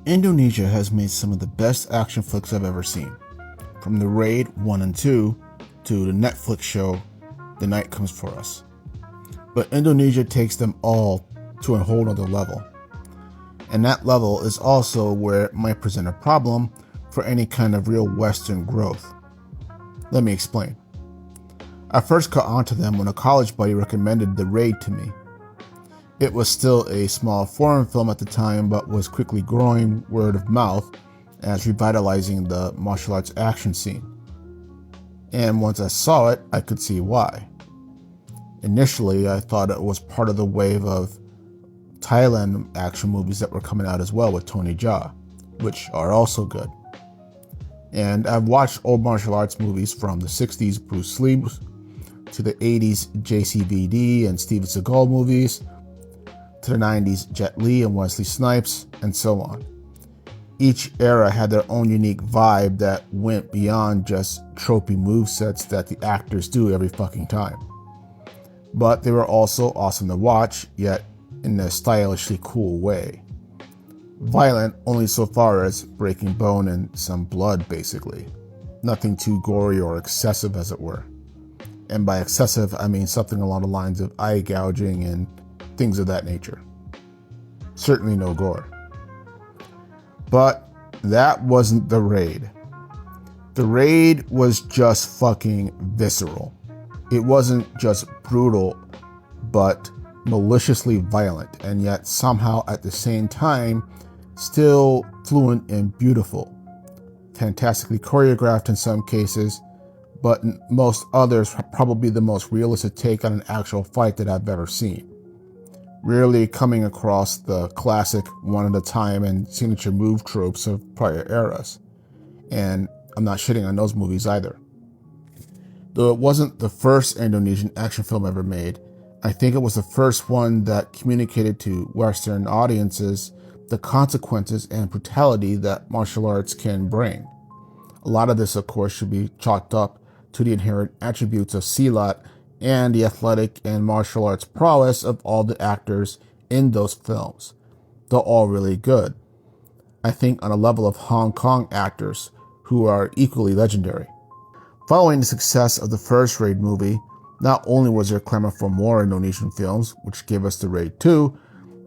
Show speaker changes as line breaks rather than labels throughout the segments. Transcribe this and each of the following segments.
Indonesia has made some of the best action flicks I've ever seen. From The Raid 1 and 2 to the Netflix show The Night Comes For Us. But Indonesia takes them all to a whole other level. And that level is also where it might present a problem for any kind of real Western growth. Let me explain. I first caught on to them when a college buddy recommended The Raid to me. It was still a small foreign film at the time, but was quickly growing word of mouth as revitalizing the martial arts action scene. And once I saw it, I could see why. Initially, I thought it was part of the wave of Thailand action movies that were coming out as well with Tony Jaa, which are also good. And I've watched old martial arts movies from the 60s Bruce Lee to the 80s JCVD and Steven Seagal movies, to the 90s Jet Li and Wesley Snipes, and so on. Each era had their own unique vibe that went beyond just tropey movesets that the actors do every fucking time. But they were also awesome to watch, yet in a stylishly cool way. Violent only so far as breaking bone and some blood, basically. Nothing too gory or excessive, as it were. And by excessive, I mean something along the lines of eye gouging and things of that nature. Certainly no gore. But that wasn't The Raid. The Raid was just fucking visceral. It wasn't just brutal, but maliciously violent, and yet somehow at the same time still fluent and beautiful. Fantastically choreographed in some cases, but in most others probably the most realistic take on an actual fight that I've ever seen. Rarely coming across the classic one at a time and signature move tropes of prior eras. And I'm not shitting on those movies either. Though it wasn't the first Indonesian action film ever made, I think it was the first one that communicated to Western audiences the consequences and brutality that martial arts can bring. A lot of this, of course, should be chalked up to the inherent attributes of Silat and the athletic and martial arts prowess of all the actors in those films. They're all really good. I think on a level of Hong Kong actors who are equally legendary. Following the success of the first Raid movie, not only was there clamor for more Indonesian films, which gave us The Raid 2,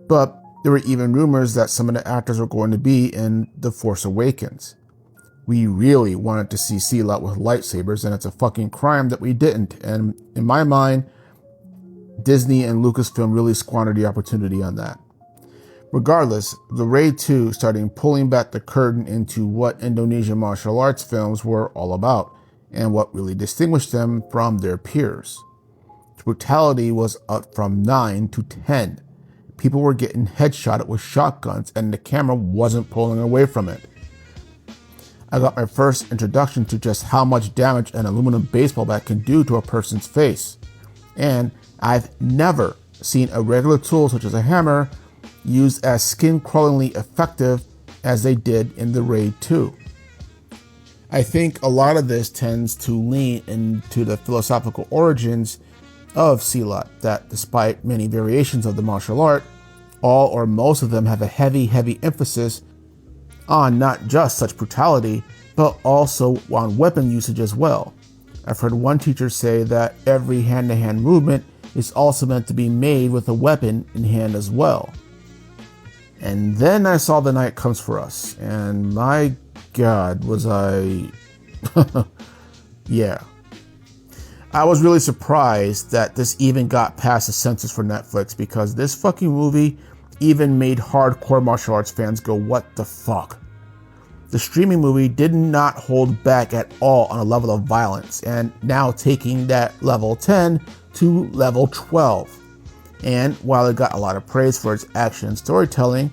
but there were even rumors that some of the actors were going to be in The Force Awakens. We really wanted to see Silat with lightsabers, and it's a fucking crime that we didn't. And in my mind, Disney and Lucasfilm really squandered the opportunity on that. Regardless, The Raid 2 started pulling back the curtain into what Indonesian martial arts films were all about, and what really distinguished them from their peers. Brutality was up from 9 to 10. People were getting headshotted with shotguns, and the camera wasn't pulling away from it. I got my first introduction to just how much damage an aluminum baseball bat can do to a person's face. And I've never seen a regular tool such as a hammer used as skin-crawlingly effective as they did in The Raid 2. I think a lot of this tends to lean into the philosophical origins of Silat, that despite many variations of the martial art, all or most of them have a heavy emphasis on not just such brutality, but also on weapon usage as well. I've heard one teacher say that every hand-to-hand movement is also meant to be made with a weapon in hand as well. And then I saw The Night Comes For Us, and my God, was I... yeah. I was really surprised that this even got past the censors for Netflix, because this fucking movie even made hardcore martial arts fans go, what the fuck? The streaming movie did not hold back at all on a level of violence, and now taking that level 10 to level 12. And while it got a lot of praise for its action and storytelling,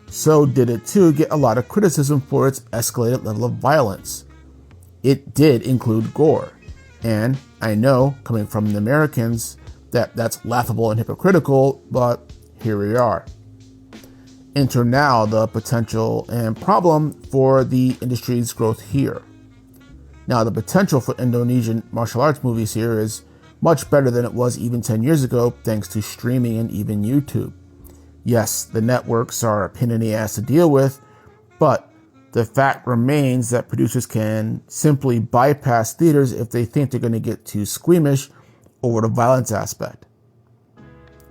so did it too get a lot of criticism for its escalated level of violence. It did include gore, and I know, coming from the Americans, that that's laughable and hypocritical, but here we are. Enter now the potential and problem for the industry's growth here. Now, the potential for Indonesian martial arts movies here is much better than it was even 10 years ago, thanks to streaming and even YouTube. Yes, the networks are a pain in the ass to deal with, But the fact remains that producers can simply bypass theaters if they think they're going to get too squeamish over the violence aspect.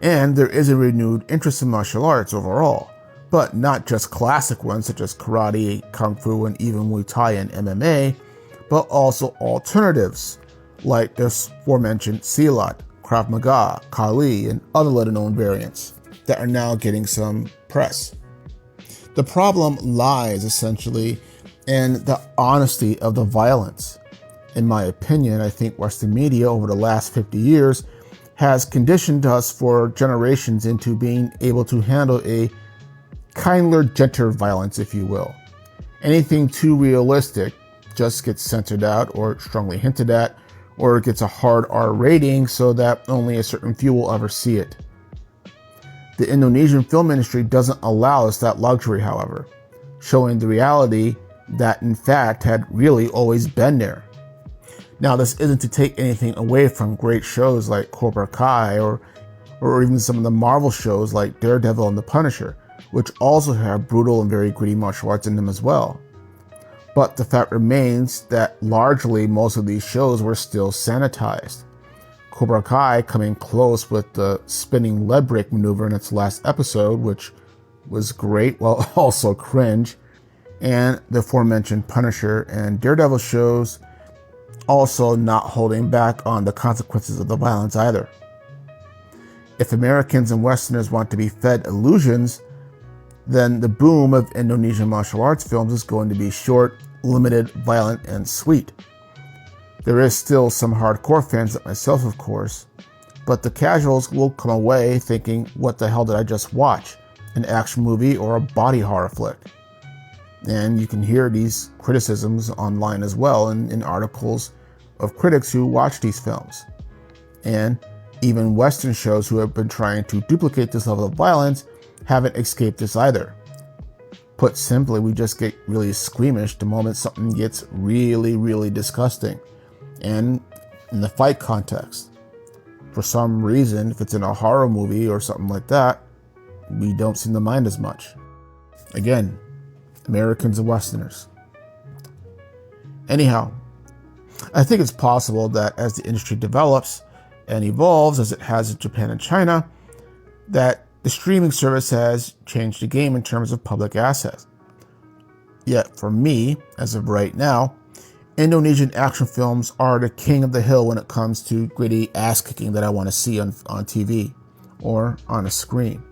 And there is a renewed interest in martial arts overall, but not just classic ones such as karate, kung fu, and even Muay Thai and MMA, but also alternatives like the aforementioned Silat, Krav Maga, Kali, and other little-known variants that are now getting some press. The problem lies essentially in the honesty of the violence. In my opinion, I think Western media over the last 50 years has conditioned us for generations into being able to handle a kinder, gentler violence, if you will. Anything too realistic just gets censored out or strongly hinted at, or it gets a hard R rating so that only a certain few will ever see it. The Indonesian film industry doesn't allow us that luxury, however, showing the reality that in fact had really always been there. Now, this isn't to take anything away from great shows like Cobra Kai or even some of the Marvel shows like Daredevil and The Punisher, which also have brutal and very gritty martial arts in them as well. But the fact remains that largely most of these shows were still sanitized. Cobra Kai coming close with the spinning leg break maneuver in its last episode, which was great while also cringe, and the aforementioned Punisher and Daredevil shows also not holding back on the consequences of the violence either. If Americans and Westerners want to be fed illusions, then the boom of Indonesian martial arts films is going to be short, limited, violent, and sweet. There is still some hardcore fans like myself, of course, but the casuals will come away thinking, what the hell did I just watch? An action movie or a body horror flick? And you can hear these criticisms online as well in articles of critics who watch these films. And even Western shows who have been trying to duplicate this level of violence haven't escaped this either. Put simply, we just get really squeamish the moment something gets really, really disgusting. And in the fight context, for some reason, if it's in a horror movie or something like that, we don't seem to mind as much. Again, Americans and Westerners. Anyhow, I think it's possible that as the industry develops and evolves, as it has in Japan and China, that the streaming service has changed the game in terms of public access. Yet for me, as of right now, Indonesian action films are the king of the hill when it comes to gritty ass kicking that I want to see on TV or on a screen.